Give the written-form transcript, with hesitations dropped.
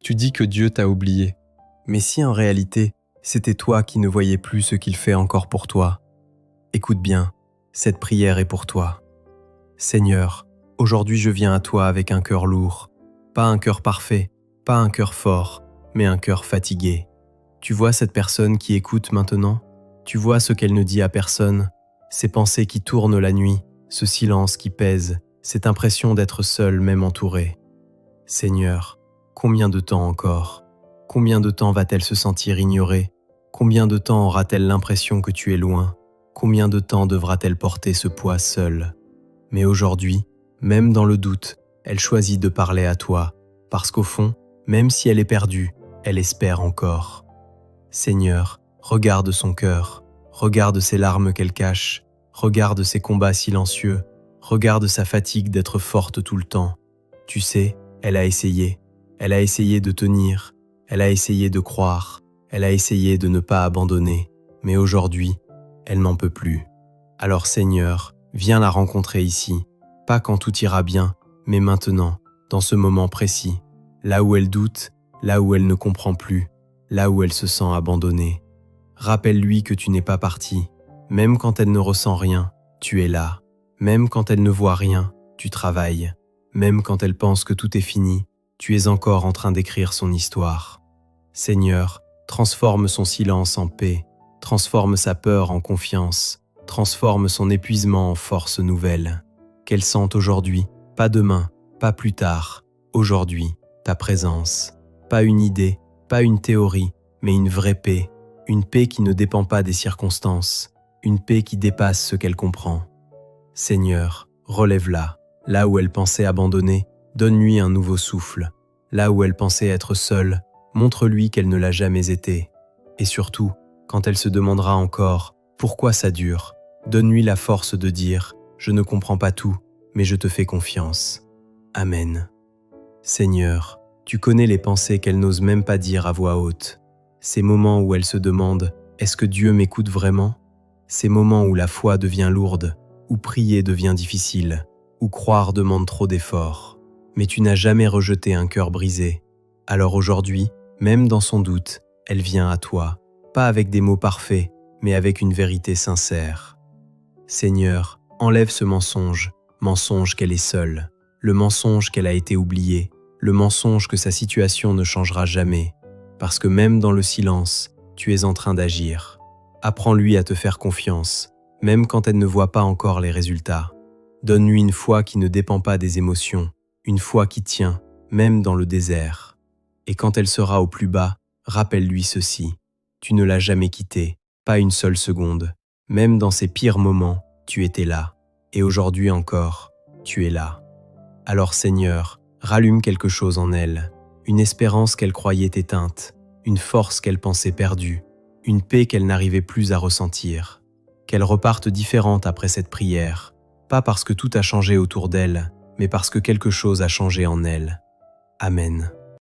Tu dis que Dieu t'a oublié. Mais si en réalité, c'était toi qui ne voyais plus ce qu'il fait encore pour toi, écoute bien, cette prière est pour toi. Seigneur, aujourd'hui je viens à toi avec un cœur lourd, pas un cœur parfait, pas un cœur fort, mais un cœur fatigué. Tu vois cette personne qui écoute maintenant? Tu vois ce qu'elle ne dit à personne? Ces pensées qui tournent la nuit, ce silence qui pèse, cette impression d'être seule même entourée. Seigneur, combien de temps encore? Combien de temps va-t-elle se sentir ignorée? Combien de temps aura-t-elle l'impression que tu es loin? Combien de temps devra-t-elle porter ce poids seule? Mais aujourd'hui, même dans le doute, elle choisit de parler à toi, parce qu'au fond, même si elle est perdue, elle espère encore. Seigneur, regarde son cœur, regarde ses larmes qu'elle cache, regarde ses combats silencieux, regarde sa fatigue d'être forte tout le temps. Tu sais, elle a essayé de tenir, elle a essayé de croire, elle a essayé de ne pas abandonner, mais aujourd'hui, elle n'en peut plus. Alors Seigneur, viens la rencontrer ici, pas quand tout ira bien, mais maintenant, dans ce moment précis, là où elle doute, là où elle ne comprend plus, là où elle se sent abandonnée. Rappelle-lui que tu n'es pas parti, même quand elle ne ressent rien, tu es là, même quand elle ne voit rien, tu travailles, même quand elle pense que tout est fini, tu es encore en train d'écrire son histoire. Seigneur, transforme son silence en paix, transforme sa peur en confiance, transforme son épuisement en force nouvelle. Qu'elle sente aujourd'hui, pas demain, pas plus tard, aujourd'hui, ta présence. Pas une idée, pas une théorie, mais une vraie paix. Une paix qui ne dépend pas des circonstances, une paix qui dépasse ce qu'elle comprend. Seigneur, relève-la. Là où elle pensait abandonner, donne-lui un nouveau souffle. Là où elle pensait être seule, montre-lui qu'elle ne l'a jamais été. Et surtout, quand elle se demandera encore pourquoi ça dure, donne-lui la force de dire « Je ne comprends pas tout, mais je te fais confiance. » Amen. Seigneur, tu connais les pensées qu'elle n'ose même pas dire à voix haute. Ces moments où elle se demande « Est-ce que Dieu m'écoute vraiment ?» Ces moments où la foi devient lourde, où prier devient difficile, où croire demande trop d'efforts. Mais tu n'as jamais rejeté un cœur brisé. Alors aujourd'hui, même dans son doute, elle vient à toi, pas avec des mots parfaits, mais avec une vérité sincère. Seigneur, enlève ce mensonge qu'elle est seule, le mensonge qu'elle a été oubliée, le mensonge que sa situation ne changera jamais, parce que même dans le silence, tu es en train d'agir. Apprends-lui à te faire confiance, même quand elle ne voit pas encore les résultats. Donne-lui une foi qui ne dépend pas des émotions, une foi qui tient, même dans le désert. Et quand elle sera au plus bas, rappelle-lui ceci. Tu ne l'as jamais quittée, pas une seule seconde. Même dans ses pires moments, tu étais là. Et aujourd'hui encore, tu es là. Alors Seigneur, rallume quelque chose en elle, une espérance qu'elle croyait éteinte, une force qu'elle pensait perdue, une paix qu'elle n'arrivait plus à ressentir. Qu'elle reparte différente après cette prière, pas parce que tout a changé autour d'elle, mais parce que quelque chose a changé en elle. Amen.